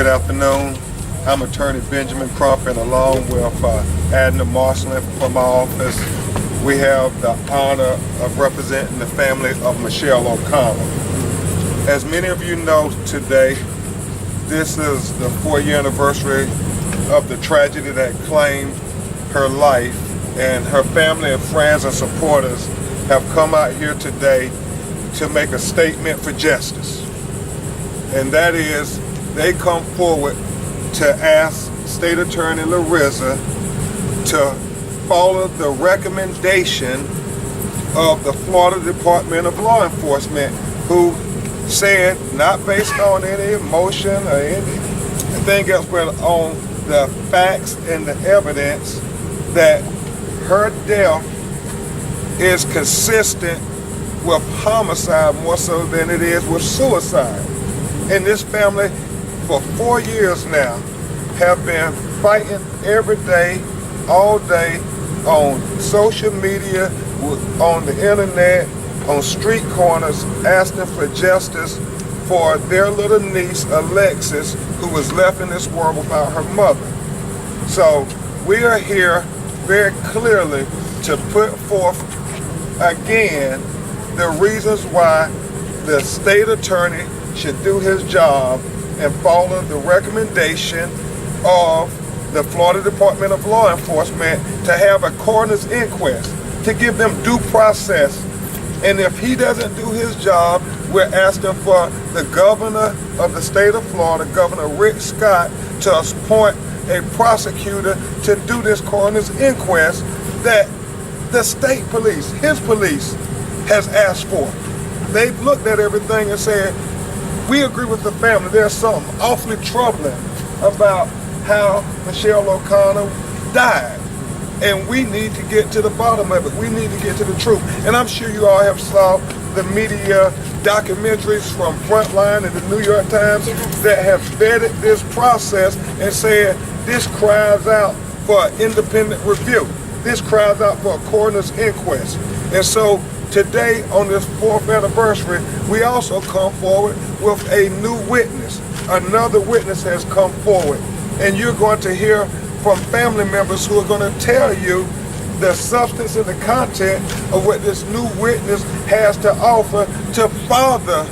Good afternoon. I'm Attorney Benjamin Crump, and along with Adna Marshall from my office, we have the honor of representing the family of Michelle OConnell. As many of you know today, this is the 4-year anniversary of the tragedy that claimed her life, and her family and friends and supporters have come out here today to make a statement for justice. And that is, they come forward to ask State Attorney Larissa to follow the recommendation of the Florida Department of Law Enforcement, who said, not based on any emotion or anything else, but on the facts and the evidence, that her death is consistent with homicide more so than it is with suicide. And this family, for 4 years now, have been fighting every day, all day, on social media, on the internet, on street corners, asking for justice for their little niece, Alexis, who was left in this world without her mother. So we are here very clearly to put forth again the reasons why the state attorney should do his job and follow the recommendation of the Florida Department of Law Enforcement to have a coroner's inquest, to give them due process. And if he doesn't do his job, we're asking for the governor of the state of Florida, Governor Rick Scott, to appoint a prosecutor to do this coroner's inquest that the state police, his police, has asked for. They've looked at everything and said, we agree with the family. There's something awfully troubling about how Michelle OConnell died. And we need to get to the bottom of it. We need to get to the truth. And I'm sure you all have saw the media documentaries from Frontline and the New York Times that have vetted this process and said this cries out for independent review. This cries out for a coroner's inquest. And so today, on this 4th anniversary, we also come forward with a new witness. Another witness has come forward. And you're going to hear from family members who are going to tell you the substance and the content of what this new witness has to offer to further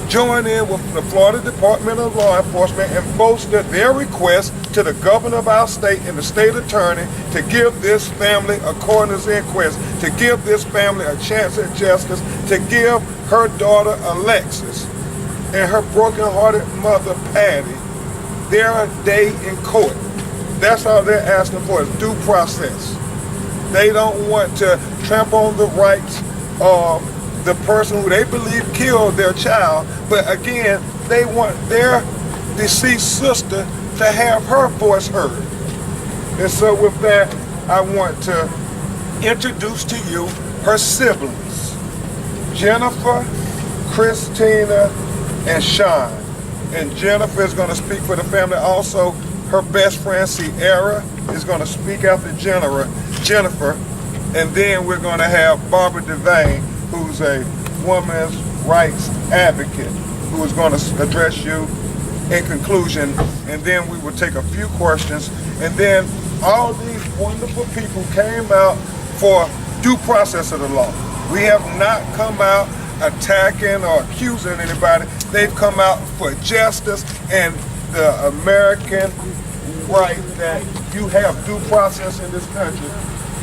join in with the Florida Department of Law Enforcement and bolster their request to the governor of our state and the state attorney to give this family a coroner's inquest, to give this family a chance at justice, to give her daughter Alexis and her broken-hearted mother Patty their day in court. That's all they're asking for, is due process. They don't want to trample on the rights of the person who they believe killed their child, but again, they want their deceased sister to have her voice heard. And so with that, I want to introduce to you her siblings, Jennifer, Christina, and Sean. And Jennifer is going to speak for the family. Also, her best friend, Sierra, is going to speak after Jennifer. And then we're going to have Barbara Devane, who's a women's rights advocate, who is going to address you in conclusion. And then we will take a few questions. And then all these wonderful people came out for due process of the law. We have not come out attacking or accusing anybody. They've come out for justice and the American right that you have due process in this country.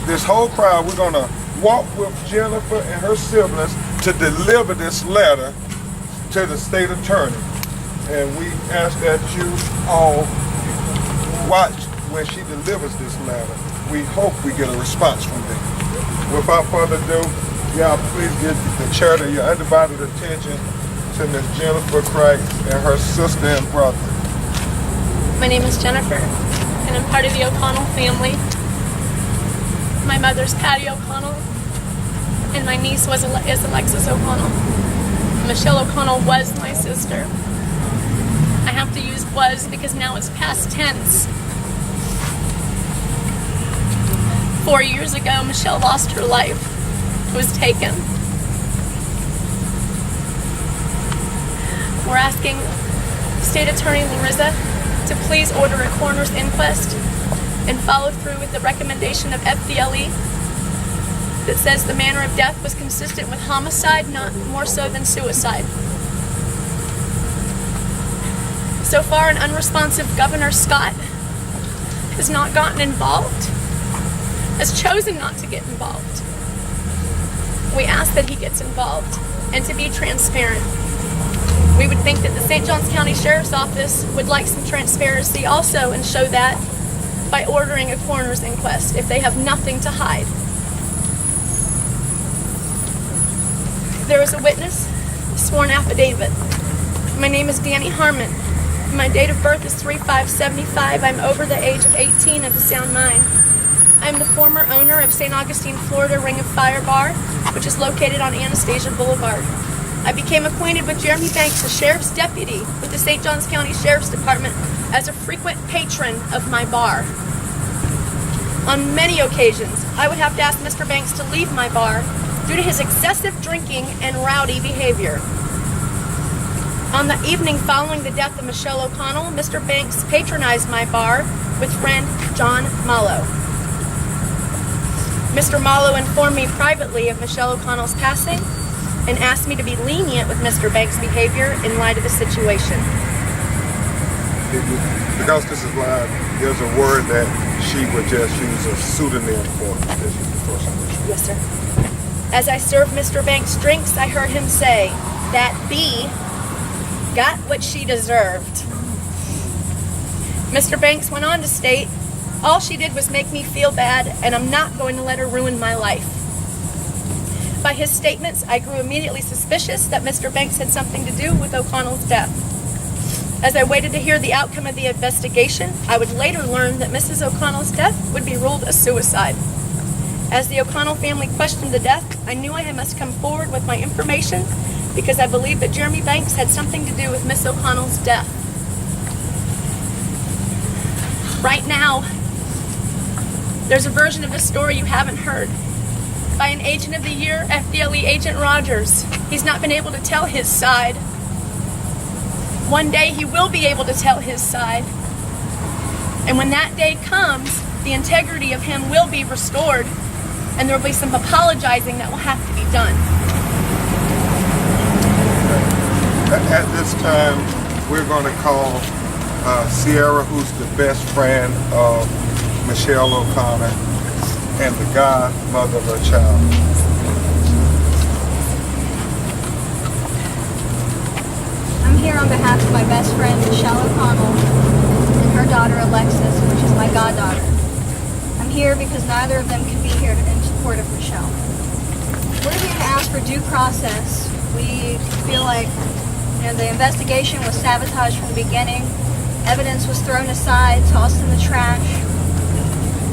This whole crowd, we're going to walk with Jennifer and her siblings to deliver this letter to the state attorney. And we ask that you all watch when she delivers this letter. We hope we get a response from them. Without further ado, y'all please give the chair your undivided attention to Miss Jennifer Christ and her sister and brother. My name is Jennifer, and I'm part of the O'Connell family. My mother's Patty O'Connell, and my niece is Alexis OConnell. Michelle OConnell was my sister. I have to use was because now it's past tense. 4 years ago, Michelle lost her life. Was taken. We're asking State Attorney Larissa to please order a coroner's inquest and follow through with the recommendation of FDLE that says the manner of death was consistent with homicide, not more so than suicide. So far, an unresponsive Governor Scott has not gotten involved, has chosen not to get involved. We ask that he gets involved and to be transparent. We would think that the St. Johns County Sheriff's Office would like some transparency also and show that by ordering a coroner's inquest if they have nothing to hide. There is a witness, a sworn affidavit. My name is Danny Harmon. My date of birth is 3/5/75. I'm over the age of 18 of a sound mind. I'm the former owner of St. Augustine, Florida Ring of Fire Bar, which is located on Anastasia Boulevard. I became acquainted with Jeremy Banks, a sheriff's deputy with the St. Johns County Sheriff's Department, as a frequent patron of my bar. On many occasions, I would have to ask Mr. Banks to leave my bar due to his excessive drinking and rowdy behavior. On the evening following the death of Michelle O'Connell, Mr. Banks patronized my bar with friend John Mallow. Mr. Mallow informed me privately of Michelle O'Connell's passing and asked me to be lenient with Mr. Banks' behavior in light of the situation. Because this is live, there's a word that she would just use a pseudonym for. Yes, sir. As I served Mr. Banks drinks, I heard him say that B got what she deserved. Mr. Banks went on to state, all she did was make me feel bad, and I'm not going to let her ruin my life. By his statements, I grew immediately suspicious that Mr. Banks had something to do with O'Connell's death. As I waited to hear the outcome of the investigation, I would later learn that Mrs. O'Connell's death would be ruled a suicide. As the O'Connell family questioned the death, I knew I must come forward with my information because I believed that Jeremy Banks had something to do with Miss O'Connell's death. Right now, there's a version of the story you haven't heard. By an agent of the year, FDLE Agent Rogers. He's not been able to tell his side. One day he will be able to tell his side. And when that day comes, the integrity of him will be restored, and there will be some apologizing that will have to be done. At this time, we're going to call Sierra, who's the best friend of Michelle O'Connell and the godmother of her child. I'm here on behalf of my best friend Michelle O'Connell and her daughter Alexis, which is my goddaughter. I'm here because neither of them can be here in support of Michelle. We're here to ask for due process. We feel like the investigation was sabotaged from the beginning. Evidence was thrown aside, tossed in the trash,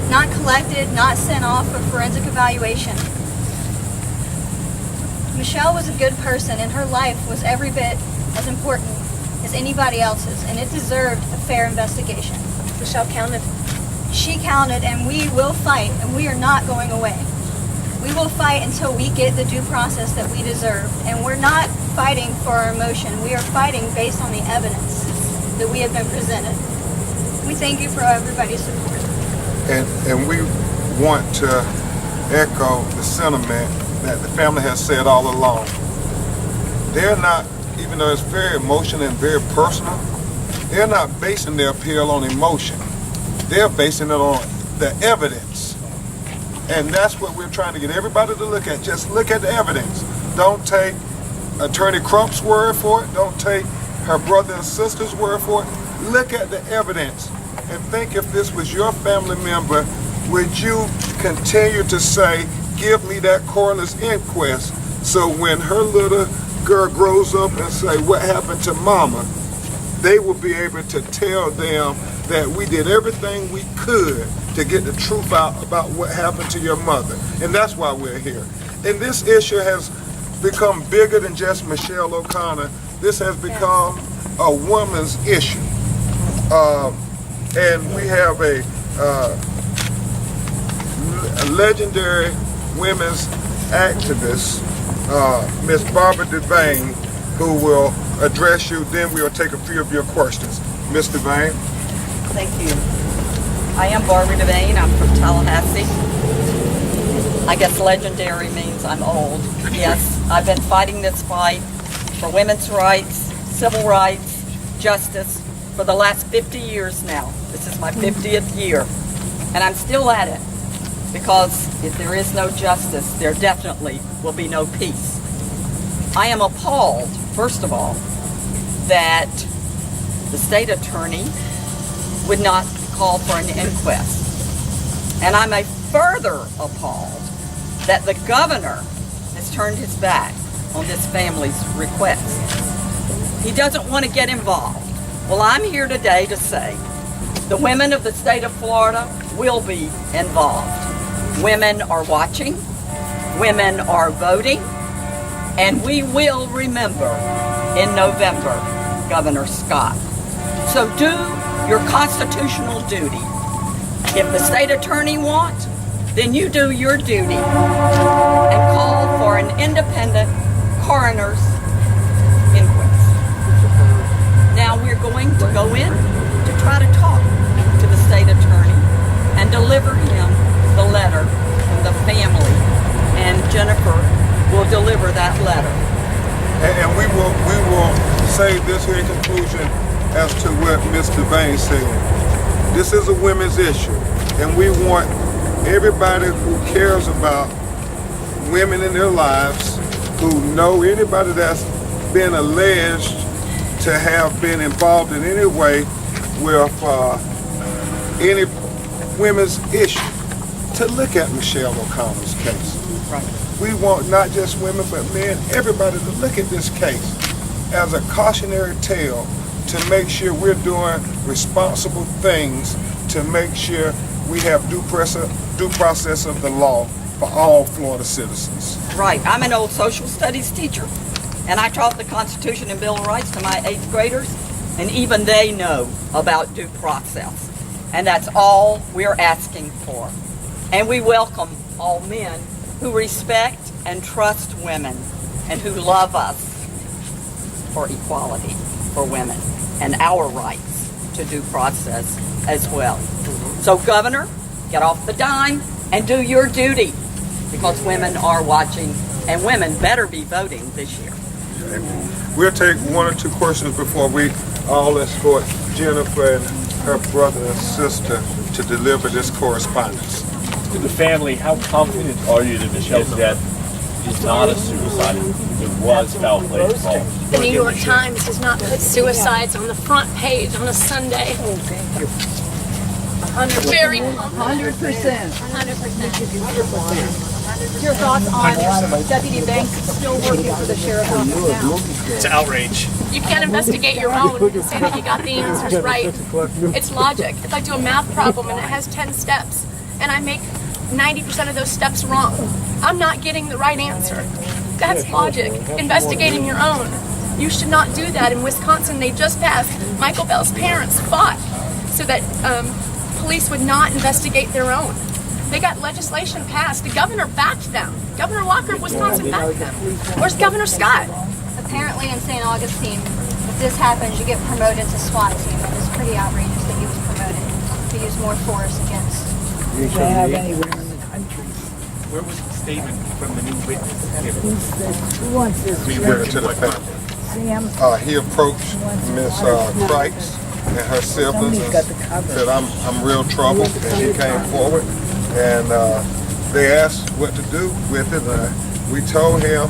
not collected, not sent off for forensic evaluation. Michelle was a good person, and her life was every bit as important as anybody else's, and it deserved a fair investigation. Michelle counted. She counted, and we will fight, and we are not going away. We will fight until we get the due process that we deserve, and we're not fighting for our emotion. We are fighting based on the evidence that we have been presented. We thank you for everybody's support. And we want to echo the sentiment that the family has said all along. They're not, even though it's very emotional and very personal, they're not basing their appeal on emotion. They're basing it on the evidence. And that's what we're trying to get everybody to look at. Just look at the evidence. Don't take Attorney Crump's word for it. Don't take her brother and sister's word for it. Look at the evidence and think, if this was your family member, would you continue to say, give me that coroner's inquest, so when her little girl grows up and say, what happened to mama, they will be able to tell them that we did everything we could to get the truth out about what happened to your mother. And that's why we're here. And this issue has become bigger than just Michelle O'Connell. This has become a woman's issue. And we have a legendary women's activist, Miss Barbara Devane, who will address you, then we'll take a few of your questions. Ms. Devane? Thank you. I am Barbara Devane. I'm from Tallahassee. I guess legendary means I'm old. Yes, I've been fighting this fight for women's rights, civil rights, justice for the last 50 years now. This is my 50th year, and I'm still at it, because if there is no justice, there definitely will be no peace. I am appalled, first of all, that the state attorney would not call for an inquest. And I'm further appalled that the governor has turned his back on this family's request. He doesn't want to get involved. Well, I'm here today to say the women of the state of Florida will be involved. Women are watching, women are voting, and we will remember in November Governor Scott. So do your constitutional duty. If the state attorney wants, then you do your duty and call for an independent coroner's inquest. Now we're going to go in to try to talk to the state attorney and deliver him the letter from the family, and Jennifer will deliver that letter. And we will say this here in conclusion as to what Ms. Devane said. This is a women's issue, and we want everybody who cares about women in their lives, who know anybody that's been alleged to have been involved in any way with any women's issue, to look at Michelle O'Connell's case. Right. We want not just women, but men, everybody to look at this case as a cautionary tale to make sure we're doing responsible things, to make sure we have due process of the law for all Florida citizens. Right. I'm an old social studies teacher, and I taught the Constitution and Bill of Rights to my 8th graders, and even they know about due process. And that's all we're asking for. And we welcome all men who respect and trust women and who love us for equality for women and our rights to due process as well. So, Governor, get off the dime and do your duty, because women are watching, and women better be voting this year. We'll take one or two questions before we all escort Jennifer and her brother and sister to deliver this correspondence. To the family, how confident are you that Michelle's death is not a suicide? It was foul play involved. The New York Times has not put suicides on the front page on a Sunday. 100%. Your thoughts on Deputy Banks still working for the sheriff's office now? It's outrage. You can't investigate your own and say that you got the answers right. It's logic. If I do a math problem and it has 10 steps and I make 90% of those steps wrong, I'm not getting the right answer. That's logic. Investigating your own. You should not do that. In Wisconsin, they just passed. Michael Bell's parents fought so that police would not investigate their own. They got legislation passed. The governor backed them. Governor Walker of Wisconsin backed them. Where's Governor Scott? Apparently in St. Augustine, if this happens, you get promoted to SWAT team. It was pretty outrageous that he was promoted to use more force against. Have anywhere in the country. Where was the statement from the new witness given? Who wants this? We went to the family. Sam? He approached Miss Kreitz and her siblings and said, I'm real troubled, and he came forward and they asked what to do with it. We told him,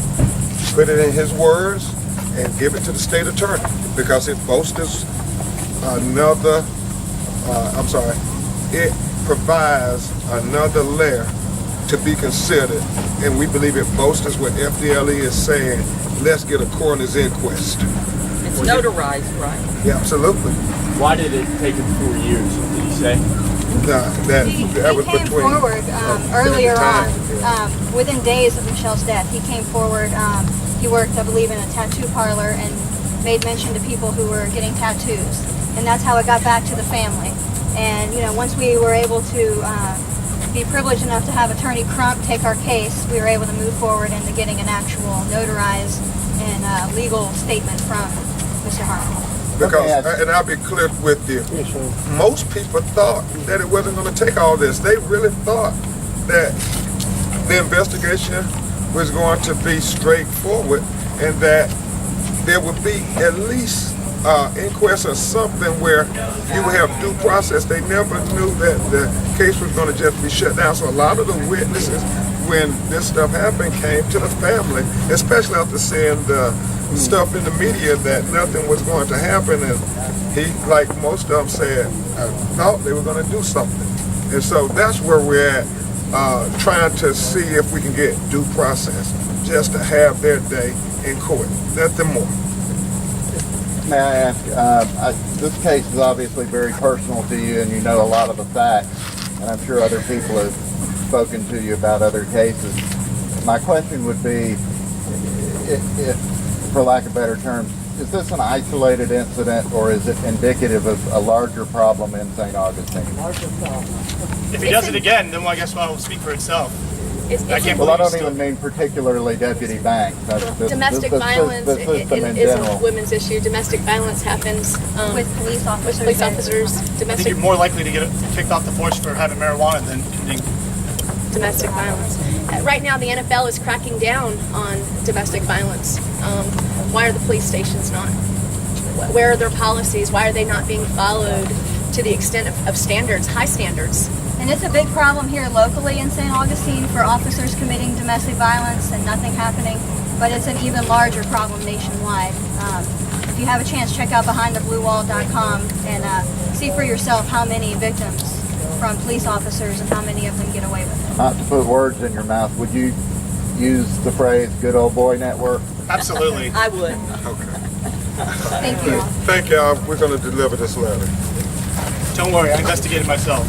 put it in his words and give it to the state attorney, because it bolsters another, it provides another layer to be considered, and we believe it bolsters what FDLE is saying. Let's get a coroner's inquest. It's notarized, right? Yeah, absolutely. Why did it take him 4 years, did he say? That He was came between forward earlier on, within days of Michelle's death. He came forward. He worked, I believe, in a tattoo parlor and made mention to people who were getting tattoos, and that's how it got back to the family. And once we were able to be privileged enough to have Attorney Crump take our case, we were able to move forward into getting an actual notarized and legal statement from Mr. Harmon. Because, and I'll be clear with you, most people thought that it wasn't going to take all this. They really thought that the investigation was going to be straightforward and that there would be at least inquest or something where you would have due process. They never knew that the case was going to just be shut down. So a lot of the witnesses, when this stuff happened, came to the family, especially after seeing the stuff in the media that nothing was going to happen. And he, like most of them said, thought they were going to do something. And so that's where we're at, trying to see if we can get due process, just to have their day in court, nothing more. May I ask, this case is obviously very personal to you and you know a lot of the facts, and I'm sure other people have spoken to you about other cases. My question would be, if for lack of better terms, is this an isolated incident or is it indicative of a larger problem in St. Augustine? If he does it again, then I guess it will speak for itself. Well, I don't even mean particularly Deputy Banks. Domestic violence is a women's issue. Domestic violence happens With police officers. I think Domestic you're more likely to get kicked off the force for having marijuana than committing. domestic violence. Right now, the NFL is cracking down on domestic violence. Why are the police stations not? Where are their policies? Why are they not being followed to the extent of standards, high standards? And it's a big problem here locally in St. Augustine for officers committing domestic violence and nothing happening, but it's an even larger problem nationwide. If you have a chance, check out behindthebluewall.com and see for yourself how many victims from police officers and how many of them get away with it. Not to put words in your mouth, would you use the phrase good old boy network? Absolutely. I would. Okay. Thank you. Thank y'all. We're going to deliver this letter. Don't worry, I investigated myself.